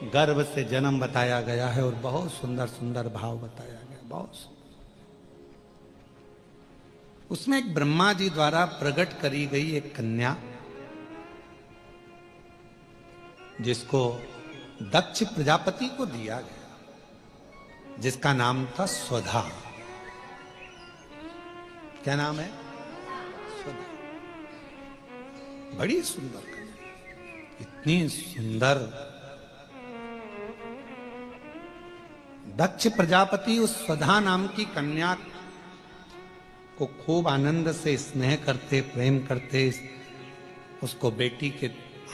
गर्भ से जन्म बताया गया है और बहुत सुंदर सुंदर भाव बताया गया, बहुत सुंदर। उसमें एक ब्रह्मा जी द्वारा प्रकट करी गई एक कन्या, जिसको दक्ष प्रजापति को दिया गया, जिसका नाम था स्वधा। क्या नाम है? स्वधा। बड़ी सुंदर कन्या, इतनी सुंदर। दक्ष प्रजापति उस स्वधा नाम की कन्या को खूब आनंद से स्नेह करते, प्रेम करते, उसको बेटी के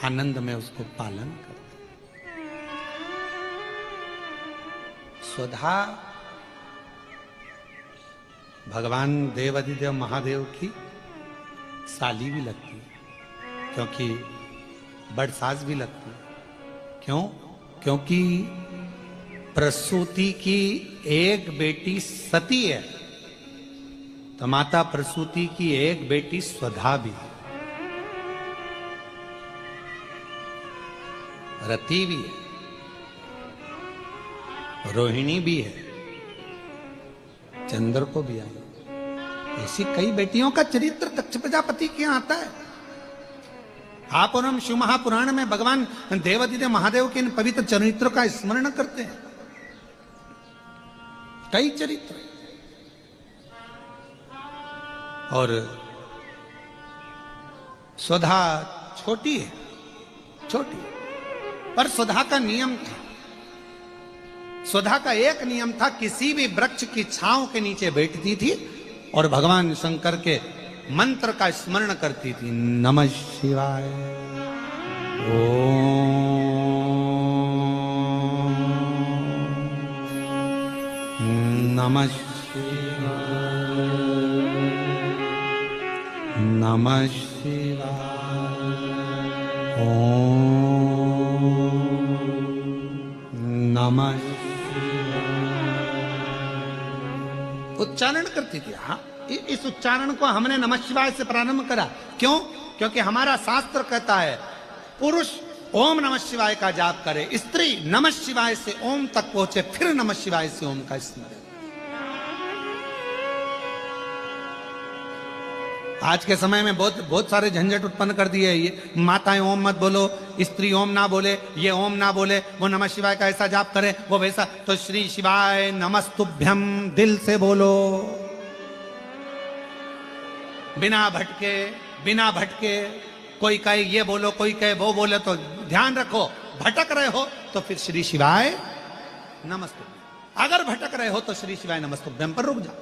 आनंद में उसको पालन करते। स्वधा भगवान देवाधिदेव महादेव की साली भी लगती है, क्योंकि बड़सास भी लगती है। क्यों? क्योंकि प्रसूति की एक बेटी सती है, तो माता प्रसूति की एक बेटी स्वधा भी है, रति भी है, रोहिणी भी है, चंद्र को भी आई। ऐसी कई बेटियों का चरित्र दक्ष प्रजापति के यहाँ आता है। आप और हम शिव महापुराण में भगवान देवाधिदेव महादेव के इन पवित्र चरित्रों का स्मरण करते हैं। कई चरित्र। और स्वधा छोटी है, छोटी, पर स्वधा का नियम था। स्वधा का एक नियम था, किसी भी वृक्ष की छांव के नीचे बैठती थी और भगवान शंकर के मंत्र का स्मरण करती थी। नमः शिवाय, ओम नमः शिवाय, नमः शिवाय, ओम नमः शिवाय। उच्चारण करती थी। हाँ, इस उच्चारण को हमने नमः शिवाय से प्रारंभ करा। क्यों? क्योंकि हमारा शास्त्र कहता है पुरुष ओम नमः शिवाय का जाप करे, स्त्री नमः शिवाय से ओम तक पहुंचे, फिर नमः शिवाय से ओम का स्मरण। आज के समय में बहुत बहुत सारे झंझट उत्पन्न कर दिए। ये माताएं ओम मत बोलो, स्त्री ओम ना बोले, ये ओम ना बोले, वो नमः शिवाय का ऐसा जाप करे, वो वैसा। तो श्री शिवाय नमस्तुभ्यम दिल से बोलो, बिना भटके। कोई कहे ये बोलो, कोई कहे वो बोले, तो ध्यान रखो भटक रहे हो तो फिर श्री शिवाय नमस्तुभ्यम। अगर भटक रहे हो तो श्री शिवाय नमस्तुभ्यम पर रुक जाओ,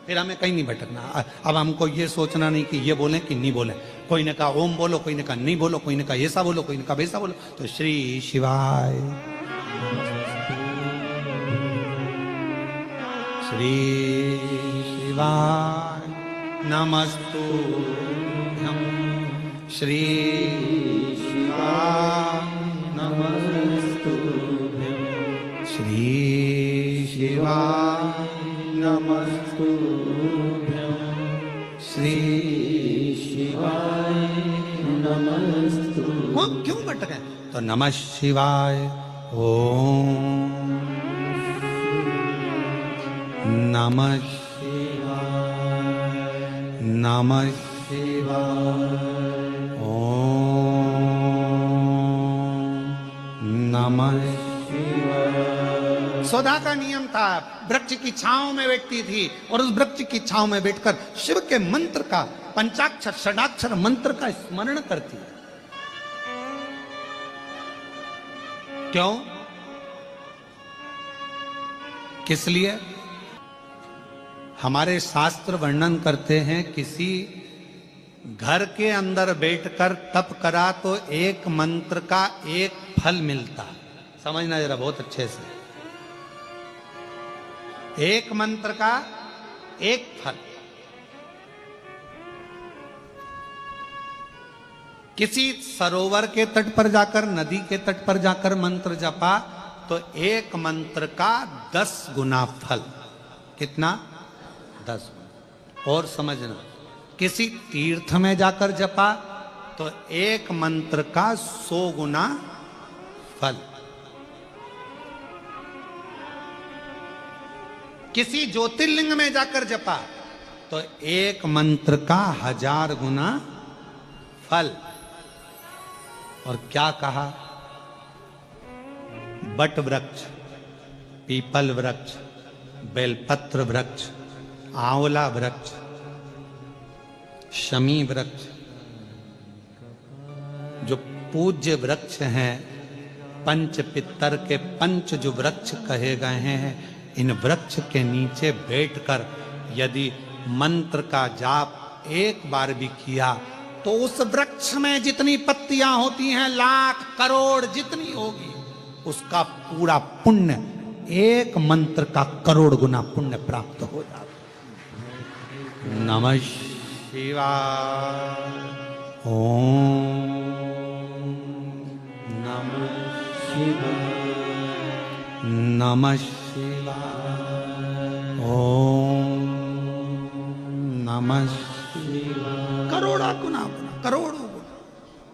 फिर हमें कहीं नहीं भटकना। अब हमको ये सोचना नहीं कि ये बोलें कि नहीं बोलें। कोई ने कहा ओम बोलो, कोई ने कहा नहीं बोलो, कोई ने कहा ऐसा बोलो, कोई ने कहा वैसा बोलो। तो श्री शिवाय नमस्तुभ्यम, श्री शिवाय नमस्तुभ्यम, श्री शिवाय नमस्तुभ्यम, श्री शिवाय नमस्तुभ्यम। वो क्यों भटके? तो नमः शिवाय ओम, नमः शिवाय, नमः शिवाय ओम, नमः शिवाय। सुधा का नियम था, वृक्ष की छांव में बैठती थी और उस वृक्ष की छांव में बैठकर शिव के मंत्र का, पंचाक्षर षडाक्षर मंत्र का स्मरण करती। क्यों? किस लिए? हमारे शास्त्र वर्णन करते हैं, किसी घर के अंदर बैठकर तप करा तो एक मंत्र का एक फल मिलता। समझना जरा बहुत अच्छे से, एक मंत्र का एक फल। किसी सरोवर के तट पर जाकर, नदी के तट पर जाकर मंत्र जपा तो एक मंत्र का 10 गुना फल। कितना? 10 गुना। और समझना, किसी तीर्थ में जाकर जपा तो एक मंत्र का 100 गुना फल। किसी ज्योतिर्लिंग में जाकर जपा तो एक मंत्र का 1000 गुना फल। और क्या कहा? बट वृक्ष, पीपल वृक्ष, बेलपत्र वृक्ष, आंवला वृक्ष, शमी वृक्ष, जो पूज्य वृक्ष हैं, पंच पितर के पंच जो वृक्ष कहे गए हैं, इन वृक्ष के नीचे बैठकर यदि मंत्र का जाप एक बार भी किया तो उस वृक्ष में जितनी पत्तियां होती हैं, लाख करोड़ जितनी होगी, उसका पूरा पुण्य एक मंत्र का करोड़ गुना पुण्य प्राप्त हो जाता। नमः शिवाय ओम, नमः शिवाय, नमः शिवाय ओम, नमः शिवाय। करोड़ा गुना, करोड़ों गुना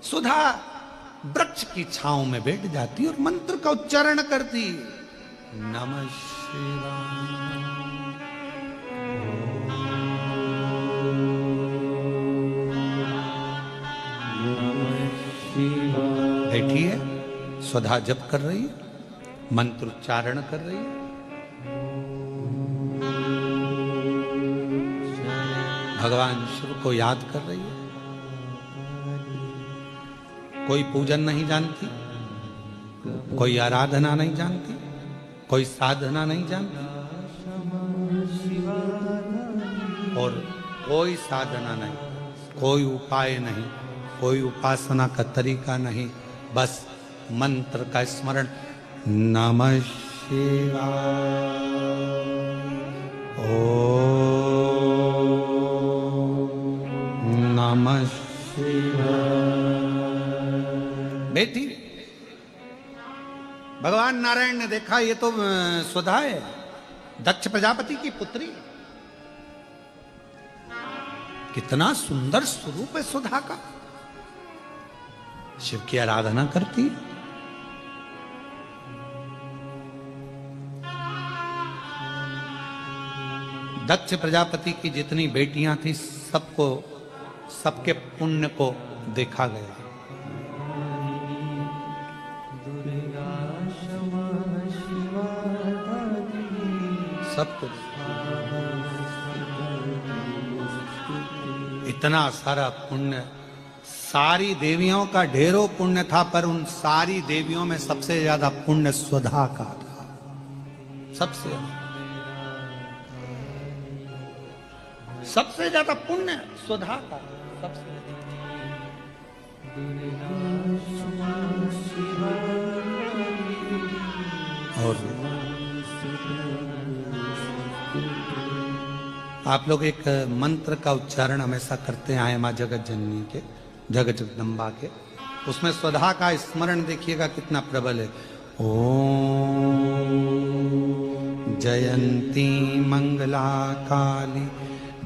सुधा वृक्ष की छांव में बैठ जाती और मंत्र का उच्चारण करती। नमः शिवाय। बैठी है, सुधा जप कर रही है, मंत्र उच्चारण कर रही है। भगवान शिव को याद कर रही है। कोई पूजन नहीं जानती, कोई आराधना नहीं जानती, कोई साधना नहीं जानती, और कोई साधना नहीं, कोई उपाय नहीं, कोई उपासना का तरीका नहीं, बस मंत्र का स्मरण। नमः शिवाय ओम, नमः शिवाय। बेटी, भगवान नारायण ने देखा ये तो सुधा है, दक्ष प्रजापति की पुत्री। कितना सुंदर स्वरूप है सुधा का। शिव की आराधना करती। दक्ष प्रजापति की जितनी बेटियां थी सबको सबके पुण्य को देखा गया। सबको इतना सारा पुण्य, सारी देवियों का ढेरों पुण्य था, पर उन सारी देवियों में सबसे ज्यादा पुण्य स्वधा का था। सबसे ज्यादा पुण्य स्वधा का। सबसे और आप लोग एक मंत्र का उच्चारण हमेशा करते आए मां जगत जननी के, जगत जगदम्बा के, उसमें स्वधा का स्मरण देखिएगा कितना प्रबल है। ओम जयंती मंगला काली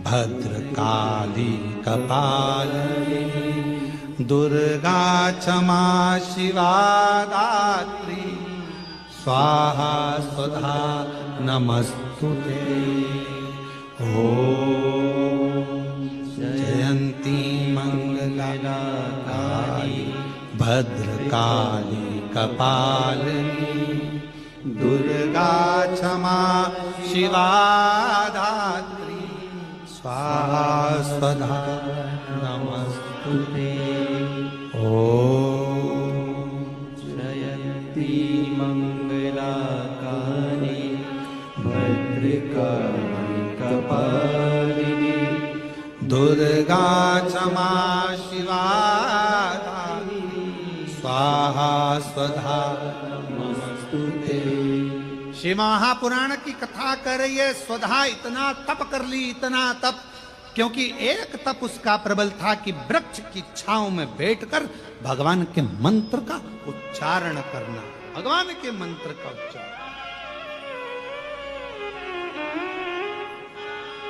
भद्रकाली कपालिनी दुर्गा क्षमा शिवा दात्री स्वाहा स्वधा नमस्तुते। ओम जयंती मंगला काली भद्रकाली कपालिनी दुर्गा क्षमा शिवा धात्री स्वाहा स्वधा नमस्तुते। ओम जयंती मंगला काली भद्रकाली कपालिनी दुर्गा क्षमा शिवा धात्री स्वाहा स्वधा नमस्तुते। शिव महापुराण की कथा कर रही है, स्वधा इतना तप कर ली, इतना तप, क्योंकि एक तप उसका प्रबल था कि वृक्ष की छांव में बैठकर भगवान के मंत्र का उच्चारण करना, भगवान के मंत्र का उच्चारण,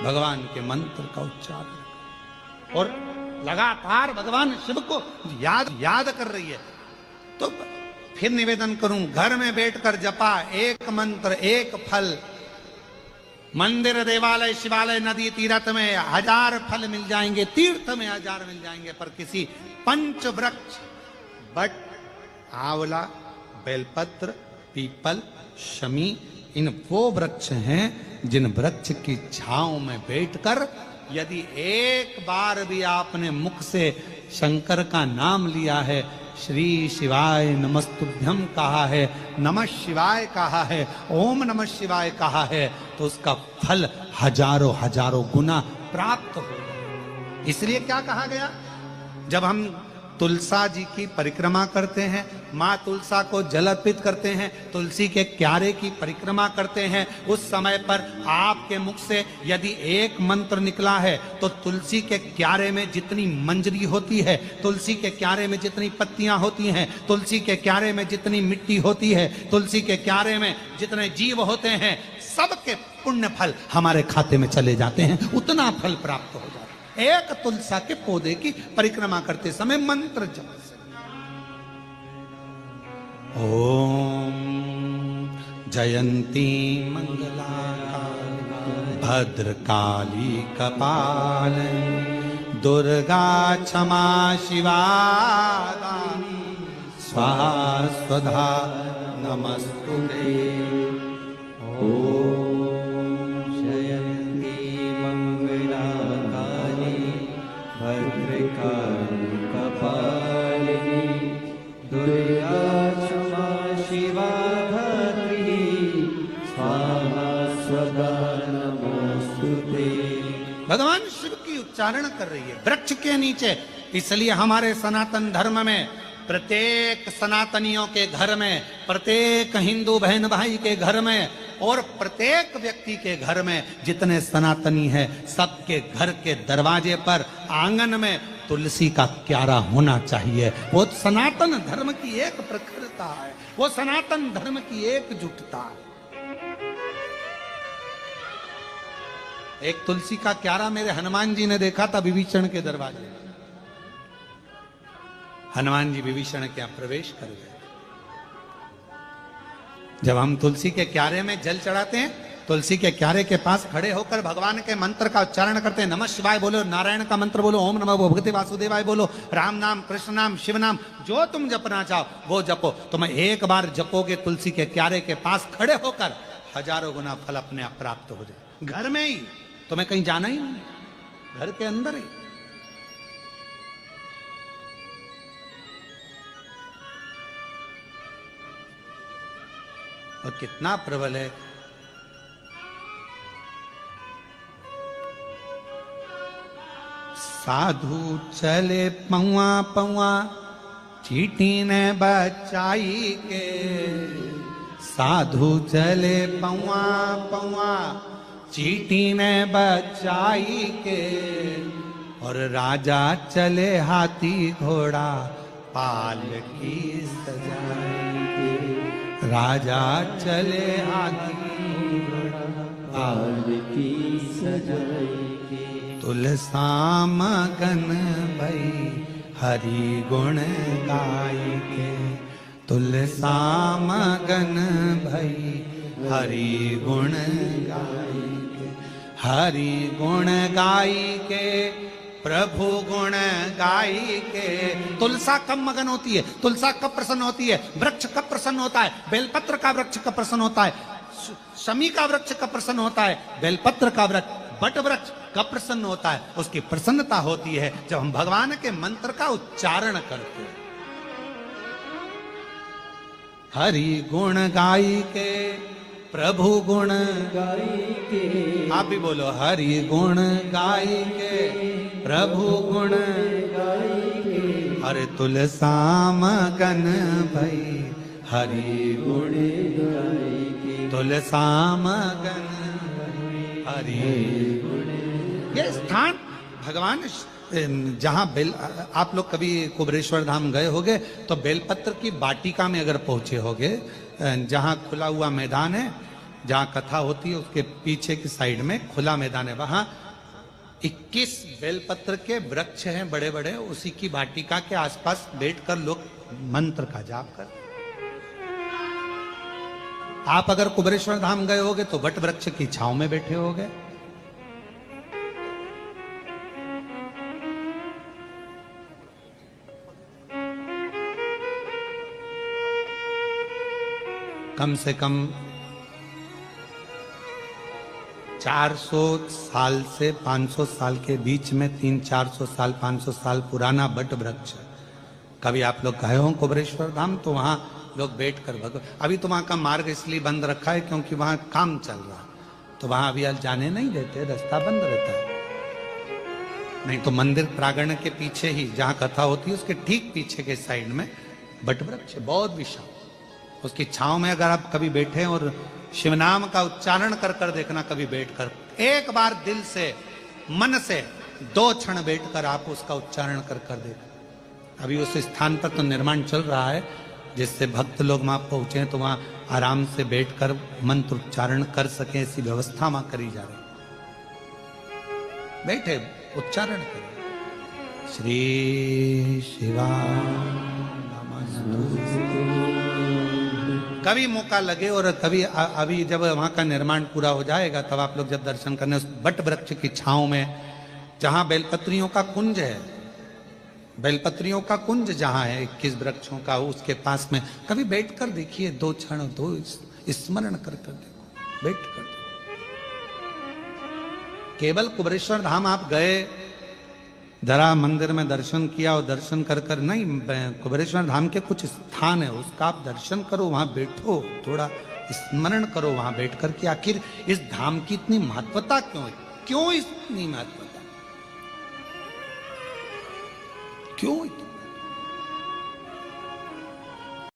भगवान के मंत्र का उच्चारण, और लगातार भगवान शिव को याद कर रही है। तो फिर निवेदन करूं, घर में बैठकर जपा एक मंत्र एक फल, मंदिर देवालय शिवालय नदी तीर्थ में 1000 फल मिल जाएंगे, तीर्थ में 1000 मिल जाएंगे, पर किसी पंच वृक्ष बट आंवला बेलपत्र पीपल शमी, इन वो वृक्ष हैं जिन वृक्ष की छांव में बैठकर यदि एक बार भी आपने मुख से शंकर का नाम लिया है, श्री शिवाय नमस्तुभ्यम कहा है, नमः शिवाय कहा है, ओम नमः शिवाय कहा है, तो उसका फल हजारों हजारों गुना प्राप्त होगा। इसलिए क्या कहा गया, जब हम तुलसा जी की परिक्रमा करते हैं, माँ तुलसा को जल अर्पित करते हैं, तुलसी के क्यारे की परिक्रमा करते हैं, उस समय पर आपके मुख से यदि एक मंत्र निकला है तो तुलसी के क्यारे में जितनी मंजरी होती है, तुलसी के क्यारे में जितनी पत्तियां होती हैं, तुलसी के क्यारे में जितनी मिट्टी होती है, तुलसी के क्यारे में जितने जीव होते हैं, सबके पुण्य फल हमारे खाते में चले जाते हैं, उतना फल प्राप्त हो जाता है एक तुलसा के पौधे की परिक्रमा करते समय मंत्र जप से। ओम जयंती मंगला भद्रकाली कपालिनी दुर्गा क्षमा शिवा दानी स्वाहा स्वधा नमस्तुते। भद्रकाली कपालिनी दुर्गा क्षमा शिवा धात्री स्वाहा स्वधा नमस्तुते। भगवान शिव की उच्चारण कर रही है वृक्ष के नीचे। इसलिए हमारे सनातन धर्म में प्रत्येक सनातनियों के घर में, प्रत्येक हिंदू बहन भाई के घर में और प्रत्येक व्यक्ति के घर में जितने सनातनी हैं, सबके घर के दरवाजे पर आंगन में तुलसी का क्यारा होना चाहिए। वो सनातन धर्म की एक प्रखरता है, वो सनातन धर्म की एकजुटता है। एक तुलसी का क्यारा मेरे हनुमान जी ने देखा था विभीषण के दरवाजे। हनुमान जी विभीषण के यहाँ प्रवेश कर गए। जब हम तुलसी के क्यारे में जल चढ़ाते हैं तुलसी के क्यारे के पास खड़े होकर भगवान के मंत्र का उच्चारण करते हैं। नमः शिवाय बोलो, नारायण का मंत्र बोलो, ओम नमः भगवते वासुदेवाय बोलो, राम नाम, कृष्ण नाम, शिव नाम, जो तुम जपना चाहो वो जपो। तुम एक बार जपोगे तुलसी के क्यारे के पास खड़े होकर, हजारों गुना फल अपने आप प्राप्त हो जाए। घर में ही, तुम्हें कहीं जाना ही नहीं, घर के अंदर ही। और कितना प्रबल है। साधु चले पौआ पौआ, चींटी ने बचाई के। साधु चले पौआ पौआ, चींटी ने बचाई के। और राजा चले हाथी घोड़ा, पालकी सजाई के। राजा चले हाथी घोड़ा, पालकी सजाई के। तुलसा मगन भई, हरि गुण गाई के। तुलसा मगन भई, हरि गुण गाई के। हरि गुण गाई के, प्रभु गुण गाई के। तुलसा कब मगन होती है? तुलसा कब प्रसन्न होती है? वृक्ष कब प्रसन्न होता है? बेलपत्र का वृक्ष कब प्रसन्न होता है? शमी का वृक्ष कब प्रसन्न होता है? बेलपत्र का वृक्ष, बट वृक्ष कब प्रसन्न होता है? उसकी प्रसन्नता होती है जब हम भगवान के मंत्र का उच्चारण करते हैं। हरि गुण गाई के, प्रभु गुण गाई के। आप भी बोलो, हरि गुण गाई के, प्रभु गुण गाई के। हरे तुलसा मगन भई, हरि गुण गाई के। तुलसा मगन हरि। ये स्थान भगवान जहाँ बेल, आप लोग कभी कुबरेश्वर धाम गए होगे तो बेलपत्र की वाटिका में अगर पहुंचे होगे, जहाँ खुला हुआ मैदान है, जहाँ कथा होती है उसके पीछे की साइड में खुला मैदान है, वहां 21 बेलपत्र के वृक्ष हैं बड़े बड़े। उसी की वाटिका के आसपास बैठकर लोग मंत्र का जाप करते। आप अगर कुबरेश्वर धाम गए होगे तो वट वृक्ष की छांव में बैठे होगे। कम से कम 400 साल से 500 साल के बीच में 300-400 साल 500 साल पुराना बट वृक्ष। कभी आप लोग गए हो कुबरेश्वर धाम तो वहां लोग बैठकर अभी तो वहां का मार्ग इसलिए बंद रखा है क्योंकि वहां काम चल रहा, तो वहां अभी जाने नहीं देते, रास्ता बंद रहता है। नहीं तो मंदिर प्रांगण के पीछे ही जहां कथा होती है उसके ठीक पीछे के साइड में बट वृक्ष बहुत विशाल, उसकी छांव में अगर आप कभी बैठे और शिव नाम का उच्चारण कर कर देखना, कभी बैठकर एक बार दिल से मन से 2 क्षण बैठकर आप उसका उच्चारण कर कर देखना। अभी उस स्थान पर तो निर्माण चल रहा है जिससे भक्त लोग वहां पहुंचे तो वहां आराम से बैठकर मंत्र उच्चारण कर सके, ऐसी व्यवस्था वहां करी जा रही। बैठे उच्चारण करें, श्री शिवा कभी मौका लगे और कभी अभी जब वहां का निर्माण पूरा हो जाएगा तब आप लोग जब दर्शन करने उस बट वृक्ष की छांव में, जहां बेलपत्रियों का कुंज है, बेलपत्रियों का कुंज जहां है 21 वृक्षों का, उसके पास में कभी बैठकर देखिए 2 क्षण 2 स्मरण कर कर देखो, बैठ कर। केवल कुबरेश्वर धाम आप गए, जरा मंदिर में दर्शन किया और दर्शन कर कर नहीं, कुबरेश्वर धाम के कुछ स्थान है उसका आप दर्शन करो, वहां बैठो, थोड़ा स्मरण करो वहां बैठकर कि आखिर इस धाम की इतनी महत्वता क्यों है, क्यों इतनी महत्वता, क्यों